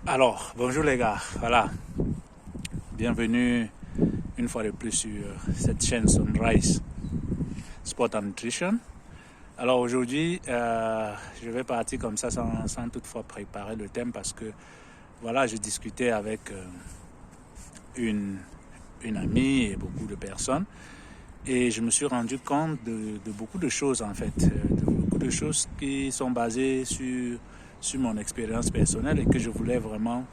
Alors, bonjour les gars, voilà, bienvenue une fois de plus sur cette chaîne Sunrise Sport and Nutrition. Alors aujourd'hui, je vais partir comme ça sans toutefois préparer le thème parce que voilà, je discutais avec une amie et beaucoup de personnes et je me suis rendu compte de beaucoup de choses en fait, de beaucoup de choses qui sont basées sur mon expérience personnelle et que je voulais vraiment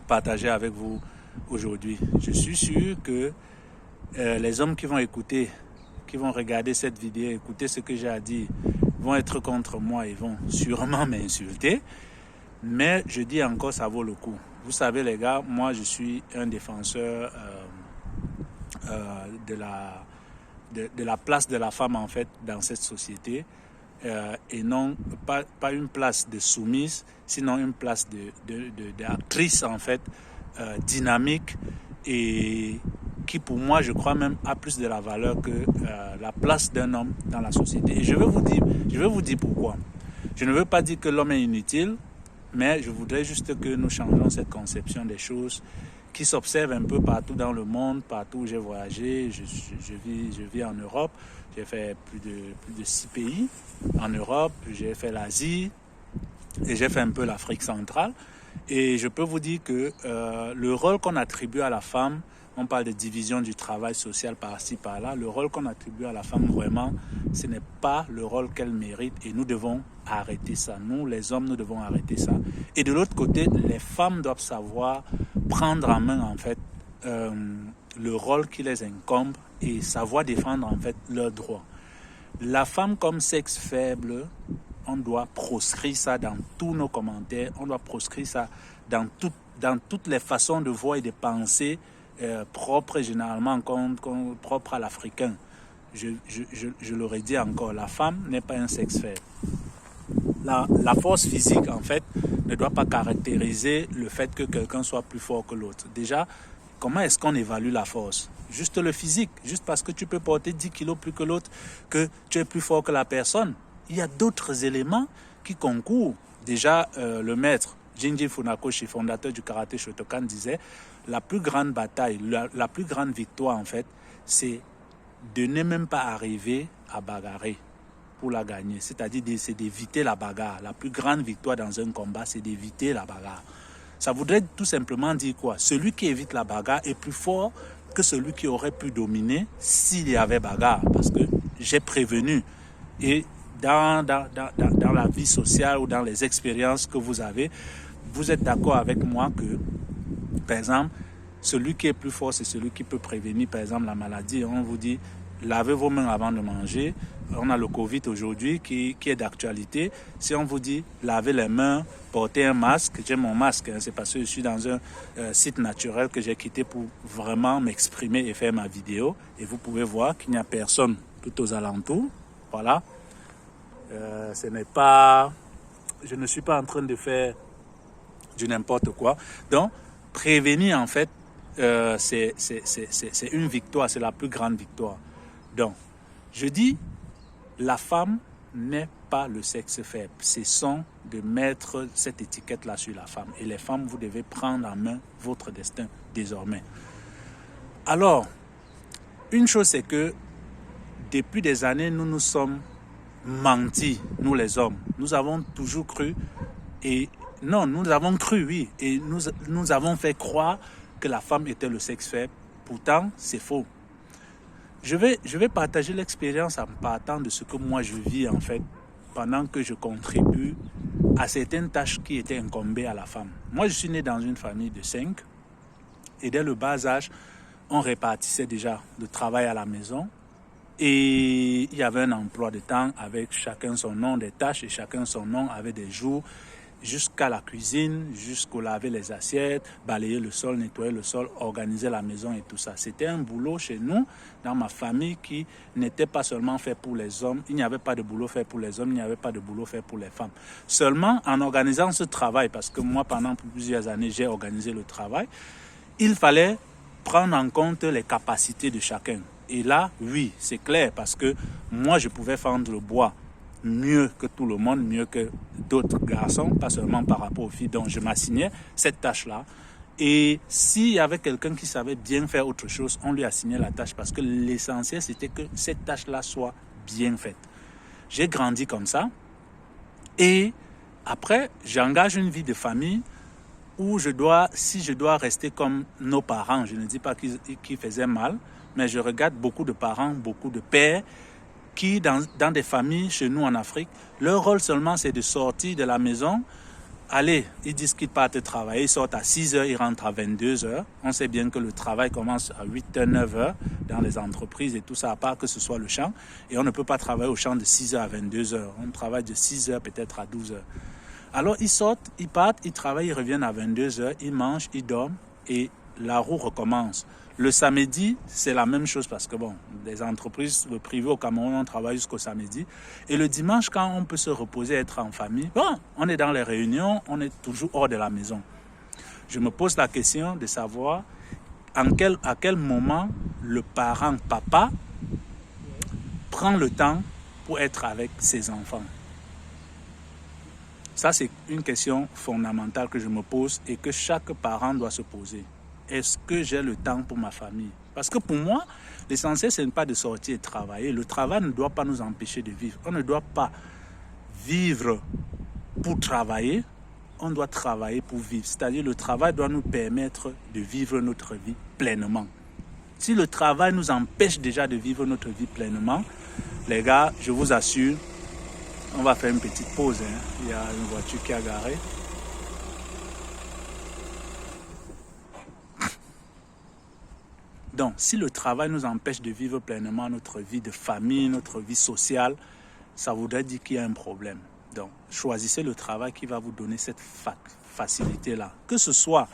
partager avec vous aujourd'hui. Je suis sûr que les hommes qui vont écouter, qui vont regarder cette vidéo, écouter ce que j'ai à dire, vont être contre moi et vont sûrement m'insulter. Mais je dis encore, ça vaut le coup. Vous savez les gars, moi je suis un défenseur de la place de la femme en fait dans cette société. Et non pas une place de soumise, sinon une place d'actrice en fait, dynamique et qui pour moi je crois même a plus de la valeur que la place d'un homme dans la société. Et je vais vous dire pourquoi. Je ne veux pas dire que l'homme est inutile, mais je voudrais juste que nous changions cette conception des choses qui s'observent un peu partout dans le monde, partout où j'ai voyagé. Je vis en Europe, j'ai fait plus de 6 pays en Europe, j'ai fait l'Asie et j'ai fait un peu l'Afrique centrale. Et je peux vous dire que le rôle qu'on attribue à la femme, on parle de division du travail social par-ci, par-là, le rôle qu'on attribue à la femme, vraiment, ce n'est pas le rôle qu'elle mérite et nous devons arrêter ça. Nous, les hommes, nous devons arrêter ça. Et de l'autre côté, les femmes doivent savoir prendre en main, en fait, le rôle qui les incombe et savoir défendre, en fait, leurs droits. La femme comme sexe faible, on doit proscrire ça dans tous nos commentaires, on doit proscrire ça dans toutes les façons de voir et de penser propres généralement propres à l'Africain. Je l'aurais dit encore, la femme n'est pas un sexe faible. La force physique, en fait, ne doit pas caractériser le fait que quelqu'un soit plus fort que l'autre. Déjà, comment est-ce qu'on évalue la force? Juste le physique, juste parce que tu peux porter 10 kilos plus que l'autre, que tu es plus fort que la personne. Il y a d'autres éléments qui concourent. Déjà, le maître Jinji Funakoshi, fondateur du karaté Shotokan, disait la plus grande bataille, la plus grande victoire, en fait, c'est de ne même pas arriver à bagarrer pour la gagner. C'est-à-dire, c'est d'éviter la bagarre. La plus grande victoire dans un combat, c'est d'éviter la bagarre. Ça voudrait tout simplement dire quoi? Celui qui évite la bagarre est plus fort que celui qui aurait pu dominer s'il y avait bagarre. Parce que j'ai prévenu. Et dans la vie sociale ou dans les expériences que vous avez, vous êtes d'accord avec moi que, par exemple, celui qui est plus fort, c'est celui qui peut prévenir, par exemple, la maladie. On vous dit, lavez vos mains avant de manger. On a le Covid aujourd'hui qui est d'actualité. Si on vous dit, lavez les mains, portez un masque, j'ai mon masque, c'est parce que je suis dans un site naturel que j'ai quitté pour vraiment m'exprimer et faire ma vidéo. Et vous pouvez voir qu'il n'y a personne tout aux alentours. Voilà. Je ne suis pas en train de faire du n'importe quoi. Donc, prévenir, en fait, c'est une victoire, c'est la plus grande victoire. Donc, je dis, la femme n'est pas le sexe faible. Cessons de mettre cette étiquette-là sur la femme. Et les femmes, vous devez prendre en main votre destin désormais. Alors, une chose, c'est que depuis des années, nous nous sommes menti, nous les hommes. Nous avons toujours cru, et non, nous avons cru, oui, et nous avons fait croire que la femme était le sexe faible. Pourtant, c'est faux. Je vais partager l'expérience en partant de ce que moi je vis en fait, pendant que je contribue à certaines tâches qui étaient incombées à la femme. Moi, je suis né dans une famille de 5, et dès le bas âge, on répartissait déjà le travail à la maison. Et il y avait un emploi de temps avec chacun son nom des tâches et chacun son nom avec des jours jusqu'à la cuisine, jusqu'au laver les assiettes, balayer le sol, nettoyer le sol, organiser la maison et tout ça. C'était un boulot chez nous, dans ma famille, qui n'était pas seulement fait pour les hommes. Il n'y avait pas de boulot fait pour les hommes, il n'y avait pas de boulot fait pour les femmes. Seulement en organisant ce travail, parce que moi pendant plusieurs années j'ai organisé le travail, il fallait prendre en compte les capacités de chacun. Et là, oui, c'est clair, parce que moi, je pouvais fendre le bois. mieux que tout le monde, mieux que d'autres garçons, pas seulement par rapport aux filles. Donc je m'assignais cette tâche-là. Et s'il y avait quelqu'un qui savait bien faire autre chose, on lui assignait la tâche parce que l'essentiel, c'était que cette tâche-là soit bien faite. J'ai grandi comme ça. Et après, j'engage une vie de famille où si je dois rester comme nos parents, je ne dis pas qu'ils faisaient mal, mais je regarde beaucoup de parents, beaucoup de pères qui, dans des familles chez nous en Afrique, leur rôle seulement, c'est de sortir de la maison. Allez, ils disent qu'ils partent travailler, ils sortent à 6 heures, ils rentrent à 22 heures. On sait bien que le travail commence à 8 heures, 9 heures dans les entreprises et tout ça, à part que ce soit le champ. Et on ne peut pas travailler au champ de 6 heures à 22 heures. On travaille de 6 heures peut-être à 12 heures. Alors ils sortent, ils partent, ils travaillent, ils reviennent à 22 heures, ils mangent, ils dorment et la roue recommence. Le samedi, c'est la même chose parce que les entreprises, le privé au Cameroun, on travaille jusqu'au samedi. Et le dimanche, quand on peut se reposer, être en famille, on est dans les réunions, on est toujours hors de la maison. Je me pose la question de savoir à quel moment le parent, papa, prend le temps pour être avec ses enfants. Ça, c'est une question fondamentale que je me pose et que chaque parent doit se poser. Est-ce que j'ai le temps pour ma famille? Parce que pour moi, l'essentiel, ce n'est pas de sortir et de travailler. Le travail ne doit pas nous empêcher de vivre. On ne doit pas vivre pour travailler. On doit travailler pour vivre. C'est-à-dire le travail doit nous permettre de vivre notre vie pleinement. Si le travail nous empêche déjà de vivre notre vie pleinement, les gars, je vous assure, on va faire une petite pause. Il y a une voiture qui a garé. Donc, si le travail nous empêche de vivre pleinement notre vie de famille, notre vie sociale, ça voudrait dire qu'il y a un problème. Donc, choisissez le travail qui va vous donner cette facilité-là. Que ce soit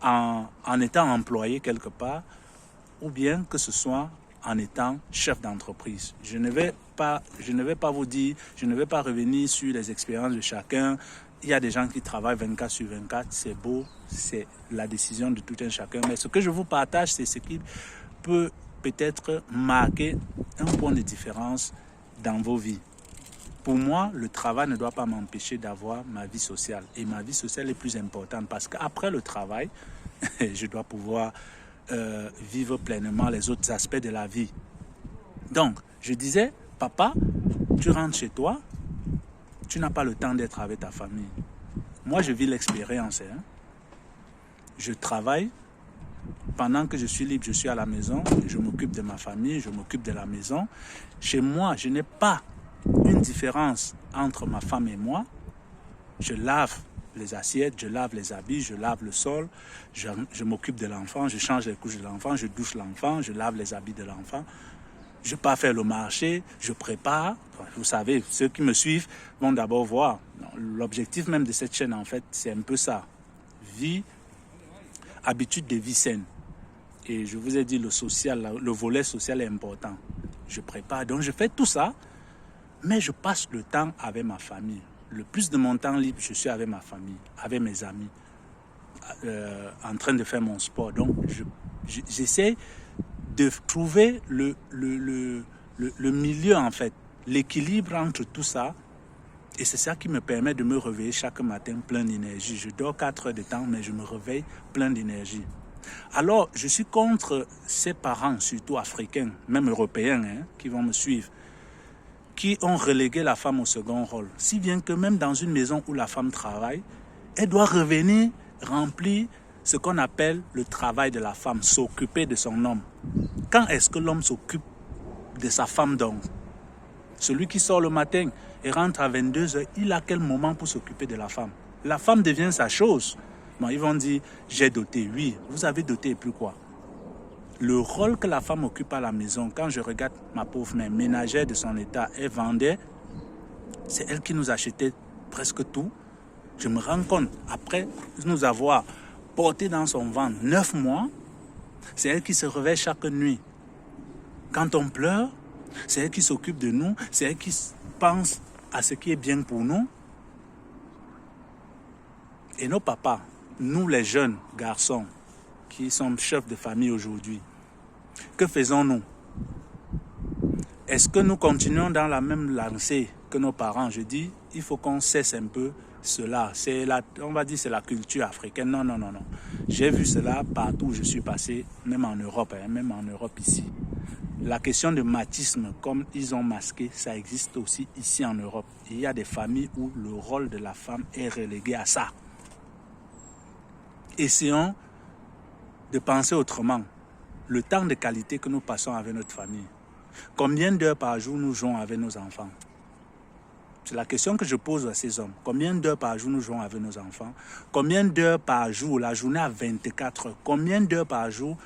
en étant employé quelque part, ou bien que ce soit en étant chef d'entreprise. Je ne vais pas vous dire, je ne vais pas revenir sur les expériences de chacun. Il y a des gens qui travaillent 24 sur 24, c'est beau, c'est la décision de tout un chacun. Mais ce que je vous partage, c'est ce qui peut peut-être marquer un point de différence dans vos vies. Pour moi, le travail ne doit pas m'empêcher d'avoir ma vie sociale. Et ma vie sociale est plus importante parce qu'après le travail, je dois pouvoir vivre pleinement les autres aspects de la vie. Donc, je disais, papa, tu rentres chez toi, tu n'as pas le temps d'être avec ta famille. Moi, je vis l'expérience. Je travaille. Pendant que je suis libre, je suis à la maison. Je m'occupe de ma famille, je m'occupe de la maison. Chez moi, je n'ai pas une différence entre ma femme et moi. Je lave les assiettes, je lave les habits, je lave le sol. Je m'occupe de l'enfant, je change les couches de l'enfant, je douche l'enfant, je lave les habits de l'enfant. Je pars faire le marché, je prépare. Vous savez, ceux qui me suivent vont d'abord voir. L'objectif même de cette chaîne, en fait, c'est un peu ça. Habitude de vie saine. Et je vous ai dit, le volet social est important. Je prépare, donc je fais tout ça, mais je passe le temps avec ma famille. Le plus de mon temps libre, je suis avec ma famille, avec mes amis, en train de faire mon sport. Donc, j'essaie de trouver le milieu, en fait, l'équilibre entre tout ça. Et c'est ça qui me permet de me réveiller chaque matin plein d'énergie. Je dors 4 heures de temps, mais je me réveille plein d'énergie. Alors, je suis contre ces parents, surtout africains, même européens, qui vont me suivre, qui ont relégué la femme au second rôle. Si bien que même dans une maison où la femme travaille, elle doit revenir remplir ce qu'on appelle le travail de la femme, s'occuper de son homme. Quand est-ce que l'homme s'occupe de sa femme donc? Celui qui sort le matin et rentre à 22 heures, il a quel moment pour s'occuper de la femme? La femme devient sa chose. Bon, ils vont dire, j'ai doté. Oui, vous avez doté et plus quoi? Le rôle que la femme occupe à la maison, quand je regarde ma pauvre mère ménagère de son état, elle vendait, c'est elle qui nous achetait presque tout. Je me rends compte, après nous avoir porté dans son ventre 9 mois, c'est elle qui se réveille chaque nuit. Quand on pleure, c'est elle qui s'occupe de nous, c'est elle qui pense à ce qui est bien pour nous. Et nos papas, nous les jeunes garçons qui sont chefs de famille aujourd'hui, que faisons-nous? Est-ce que nous continuons dans la même lancée que nos parents. Je dis, il faut qu'on cesse un peu cela. On va dire c'est la culture africaine. Non, non, non, non. J'ai vu cela partout où je suis passé, même en Europe, même en Europe ici. La question de machisme, comme ils ont masqué, ça existe aussi ici en Europe. Et il y a des familles où le rôle de la femme est relégué à ça. Essayons de penser autrement. Le temps de qualité que nous passons avec notre famille. Combien d'heures par jour nous jouons avec nos enfants? C'est la question que je pose à ces hommes. Combien d'heures par jour nous jouons avec nos enfants? Combien d'heures par jour, la journée à 24 heures, combien d'heures par jour,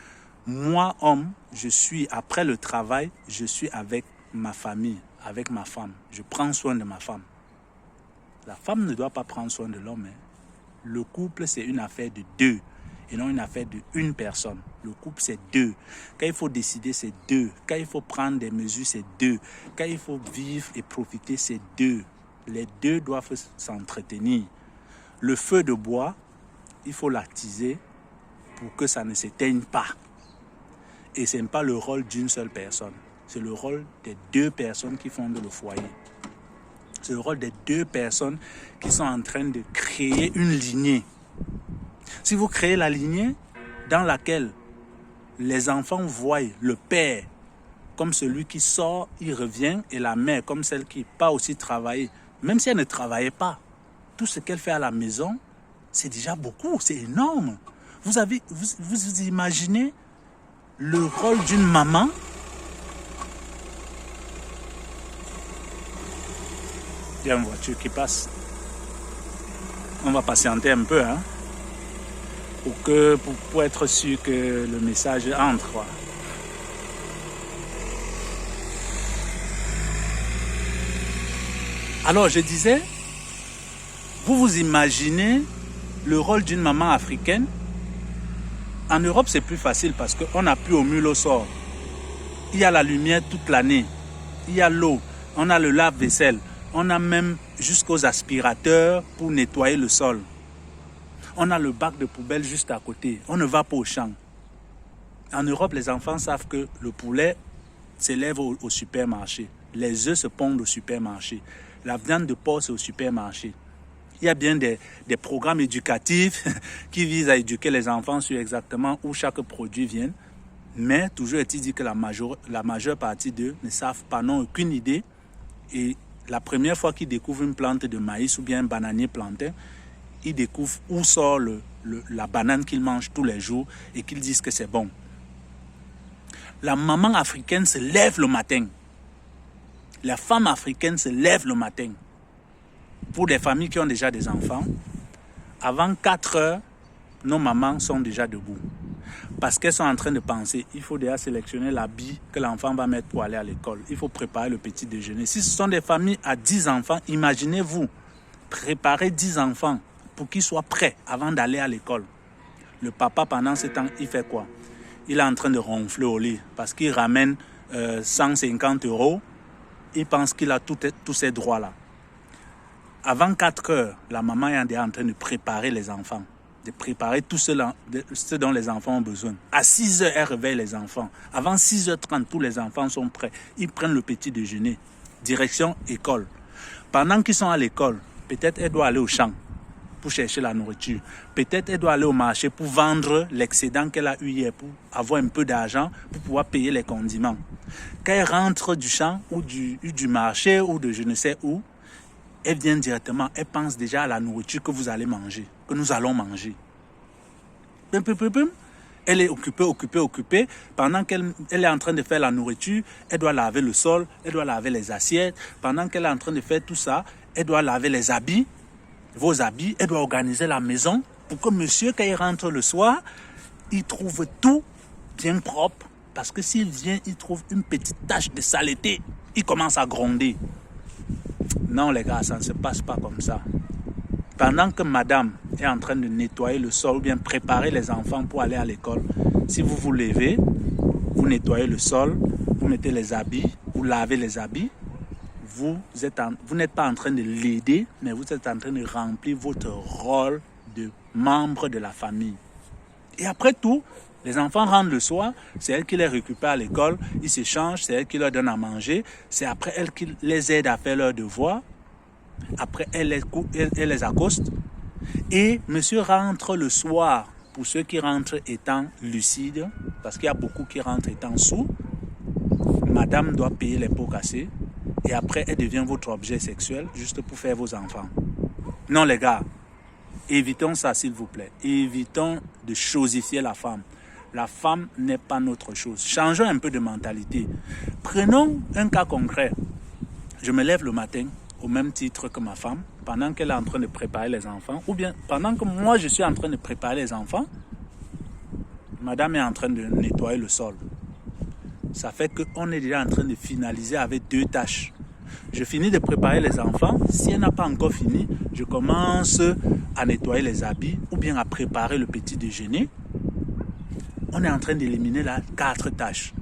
moi, homme, je suis, après le travail, je suis avec ma famille, avec ma femme. Je prends soin de ma femme. La femme ne doit pas prendre soin de l'homme. Le couple, c'est une affaire de deux et non une affaire d'une personne. Le couple, c'est deux. Quand il faut décider, c'est deux. Quand il faut prendre des mesures, c'est deux. Quand il faut vivre et profiter, c'est deux. Les deux doivent s'entretenir. Le feu de bois, il faut l'attiser pour que ça ne s'éteigne pas. Et ce n'est pas le rôle d'une seule personne. C'est le rôle des deux personnes qui fondent le foyer. C'est le rôle des deux personnes qui sont en train de créer une lignée. Si vous créez la lignée dans laquelle les enfants voient le père comme celui qui sort, il revient, et la mère comme celle qui part aussi travailler, même si elle ne travaillait pas, tout ce qu'elle fait à la maison, c'est déjà beaucoup, c'est énorme. Vous imaginez le rôle d'une maman? Il y a une voiture qui passe. On va patienter un peu, hein, pour être sûr que le message entre, quoi. Alors, je disais, vous imaginez le rôle d'une maman africaine? En Europe, c'est plus facile parce qu'on n'a plus au mule au sort. Il y a la lumière toute l'année. Il y a l'eau. On a le lave-vaisselle. On a même jusqu'aux aspirateurs pour nettoyer le sol. On a le bac de poubelle juste à côté. On ne va pas au champ. En Europe, les enfants savent que le poulet s'élève au supermarché. Les œufs se pondent au supermarché. La viande de porc, c'est au supermarché. Il y a bien des programmes éducatifs qui visent à éduquer les enfants sur exactement où chaque produit vient. Mais toujours est-il dit que la majeure partie d'eux ne savent pas, n'ont aucune idée. Et la première fois qu'ils découvrent une plante de maïs ou bien un bananier planté, ils découvrent où sort la banane qu'ils mangent tous les jours et qu'ils disent que c'est bon. La maman africaine se lève le matin. La femme africaine se lève le matin. Pour des familles qui ont déjà des enfants, avant 4 heures, nos mamans sont déjà debout. Parce qu'elles sont en train de penser, il faut déjà sélectionner l'habit que l'enfant va mettre pour aller à l'école. Il faut préparer le petit déjeuner. Si ce sont des familles à 10 enfants, imaginez-vous, préparer 10 enfants pour qu'ils soient prêts avant d'aller à l'école. Le papa, pendant ce temps, il fait quoi? Il est en train de ronfler au lit parce qu'il ramène 150 €. Il pense qu'il a tous ces droits-là. Avant 4 heures, la maman est en train de préparer les enfants, de préparer tout ce dont les enfants ont besoin. À 6 heures, elle réveille les enfants. Avant 6h30, tous les enfants sont prêts. Ils prennent le petit déjeuner. Direction école. Pendant qu'ils sont à l'école, peut-être elle doit aller au champ pour chercher la nourriture. Peut-être elle doit aller au marché pour vendre l'excédent qu'elle a eu hier, pour avoir un peu d'argent pour pouvoir payer les condiments. Quand elle rentre du champ ou du marché ou de je ne sais où, elle vient directement, elle pense déjà à la nourriture que vous allez manger, que nous allons manger. Elle est occupée. Pendant qu'elle est en train de faire la nourriture, elle doit laver le sol, elle doit laver les assiettes. Pendant qu'elle est en train de faire tout ça, elle doit laver les habits, vos habits, elle doit organiser la maison pour que monsieur, quand il rentre le soir, il trouve tout bien propre. Parce que s'il vient, il trouve une petite tache de saleté, il commence à gronder. Non les gars, ça ne se passe pas comme ça. Pendant que madame est en train de nettoyer le sol ou bien préparer les enfants pour aller à l'école, si vous vous levez, vous nettoyez le sol, vous mettez les habits, vous lavez les habits, vous n'êtes pas en train de l'aider, mais vous êtes en train de remplir votre rôle de membre de la famille. Et après tout, les enfants rentrent le soir, c'est elle qui les récupère à l'école, ils s'échangent, c'est elle qui leur donne à manger, c'est après elle qui les aide à faire leurs devoirs, après elle les accoste. Et monsieur rentre le soir, pour ceux qui rentrent étant lucides, parce qu'il y a beaucoup qui rentrent étant sous, madame doit payer les pots cassés, et après elle devient votre objet sexuel, juste pour faire vos enfants. Non les gars, évitons ça s'il vous plaît, évitons de chosifier la femme. La femme n'est pas notre chose. Changeons un peu de mentalité. Prenons un cas concret. Je me lève le matin au même titre que ma femme, pendant qu'elle est en train de préparer les enfants, ou bien pendant que moi je suis en train de préparer les enfants, madame est en train de nettoyer le sol. Ça fait qu'on est déjà en train de finaliser avec 2 tâches. Je finis de préparer les enfants. Si elle n'a pas encore fini, je commence à nettoyer les habits ou bien à préparer le petit déjeuner. On est en train d'éliminer là 4 tâches.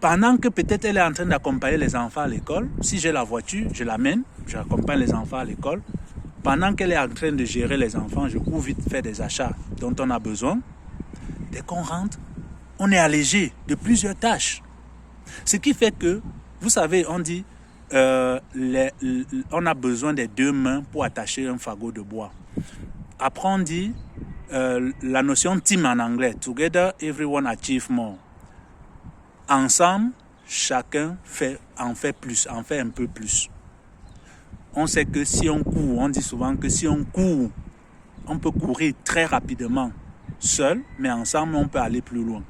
Pendant que peut-être elle est en train d'accompagner les enfants à l'école, si j'ai la voiture, je l'amène, j'accompagne les enfants à l'école. Pendant qu'elle est en train de gérer les enfants, je cours vite faire des achats dont on a besoin. Dès qu'on rentre, on est allégé de plusieurs tâches. Ce qui fait que, vous savez, on dit, on a besoin des 2 mains pour attacher un fagot de bois. Après, on dit, la notion team en anglais, together everyone achieve more. Ensemble, chacun en fait plus, en fait un peu plus. On sait que si on court, on dit souvent que si on court, on peut courir très rapidement seul, mais ensemble, on peut aller plus loin.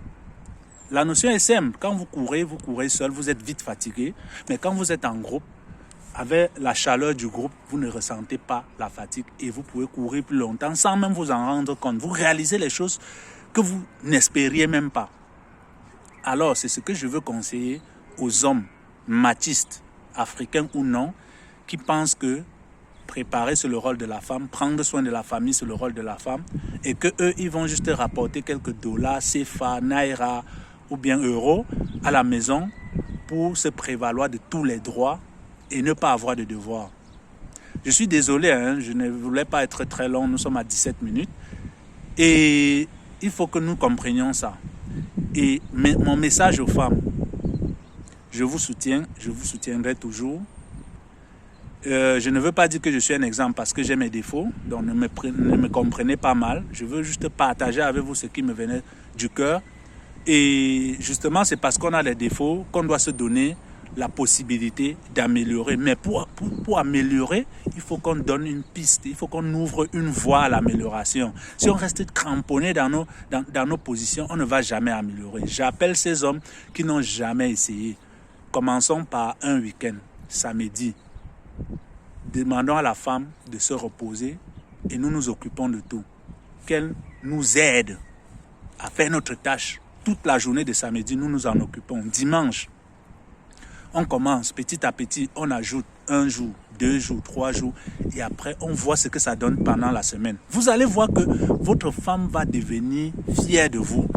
La notion est simple. Quand vous courez seul, vous êtes vite fatigué. Mais quand vous êtes en groupe, avec la chaleur du groupe, vous ne ressentez pas la fatigue et vous pouvez courir plus longtemps sans même vous en rendre compte. Vous réalisez les choses que vous n'espériez même pas. Alors, c'est ce que je veux conseiller aux hommes machistes, africains ou non, qui pensent que préparer, c'est le rôle de la femme, prendre soin de la famille, c'est le rôle de la femme, et que eux, ils vont juste rapporter quelques dollars, CFA, Naira ou bien euros à la maison pour se prévaloir de tous les droits et ne pas avoir de devoirs. Je suis désolé, je ne voulais pas être très long, nous sommes à 17 minutes, et il faut que nous comprenions ça. Et mon message aux femmes, je vous soutiens, je vous soutiendrai toujours. Je ne veux pas dire que je suis un exemple parce que j'ai mes défauts, donc ne me comprenez pas mal. Je veux juste partager avec vous ce qui me venait du cœur. Et justement, c'est parce qu'on a des défauts qu'on doit se donner la possibilité d'améliorer. Mais pour améliorer, il faut qu'on donne une piste, il faut qu'on ouvre une voie à l'amélioration. Si on reste cramponné dans nos positions, on ne va jamais améliorer. J'appelle ces hommes qui n'ont jamais essayé. Commençons par un week-end, samedi. Demandons à la femme de se reposer et nous nous occupons de tout. Qu'elle nous aide à faire notre tâche. Toute la journée de samedi, nous nous en occupons. Dimanche, on commence petit à petit, on ajoute 1 jour, 2 jours, 3 jours et après on voit ce que ça donne pendant la semaine. Vous allez voir que votre femme va devenir fière de vous.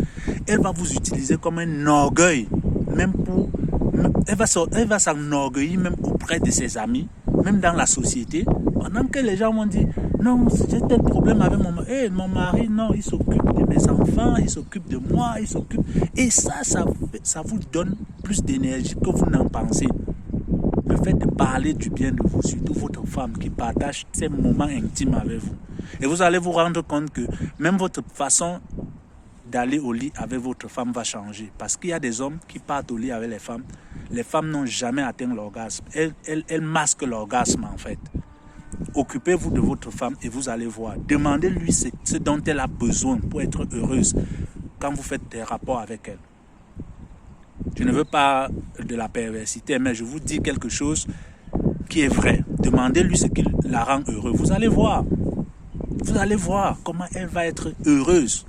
Elle va vous utiliser comme un orgueil, elle va s'enorgueillir même auprès de ses amis, même dans la société, pendant que les gens vont dire non, j'ai tel problème avec mon mari. Mon mari, non, il s'occupe de mes enfants, il s'occupe de moi, il s'occupe. Et ça vous donne plus d'énergie que vous n'en pensez. Le fait de parler du bien de vous, surtout votre femme qui partage ces moments intimes avec vous. Et vous allez vous rendre compte que même votre façon d'aller au lit avec votre femme va changer. Parce qu'il y a des hommes qui partent au lit avec les femmes. Les femmes n'ont jamais atteint l'orgasme. Elles masquent l'orgasme en fait. Occupez-vous de votre femme et vous allez voir. Demandez-lui ce dont elle a besoin pour être heureuse quand vous faites des rapports avec elle. Je ne veux pas de la perversité, mais je vous dis quelque chose qui est vrai. Demandez-lui ce qui la rend heureuse. Vous allez voir. Vous allez voir comment elle va être heureuse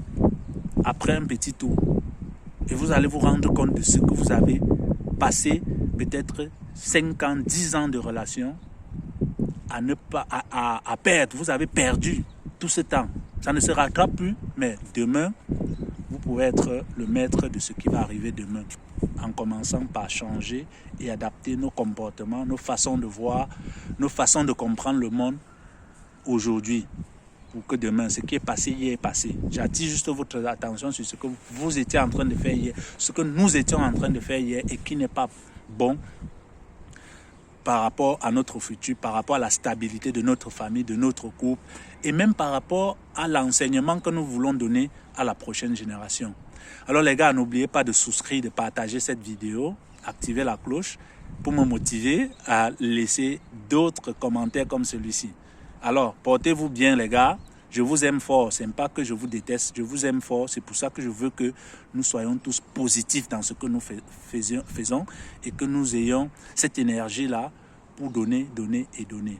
après un petit tour. Et vous allez vous rendre compte de ce que vous avez passé peut-être 5 ans, 10 ans de relation à perdre. Vous avez perdu tout ce temps. Ça ne se rattrape plus, mais demain, vous pouvez être le maître de ce qui va arriver demain. En commençant par changer et adapter nos comportements, nos façons de voir, nos façons de comprendre le monde aujourd'hui. pour que demain, ce qui est passé hier est passé. J'attire juste votre attention sur ce que vous étiez en train de faire hier, ce que nous étions en train de faire hier et qui n'est pas bon par rapport à notre futur, par rapport à la stabilité de notre famille, de notre couple, et même par rapport à l'enseignement que nous voulons donner à la prochaine génération. Alors les gars, n'oubliez pas de souscrire, de partager cette vidéo, activer la cloche pour me motiver à laisser d'autres commentaires comme celui-ci. Alors, portez-vous bien les gars, je vous aime fort, ce n'est pas que je vous déteste, je vous aime fort, c'est pour ça que je veux que nous soyons tous positifs dans ce que nous faisons et que nous ayons cette énergie-là pour donner, donner et donner.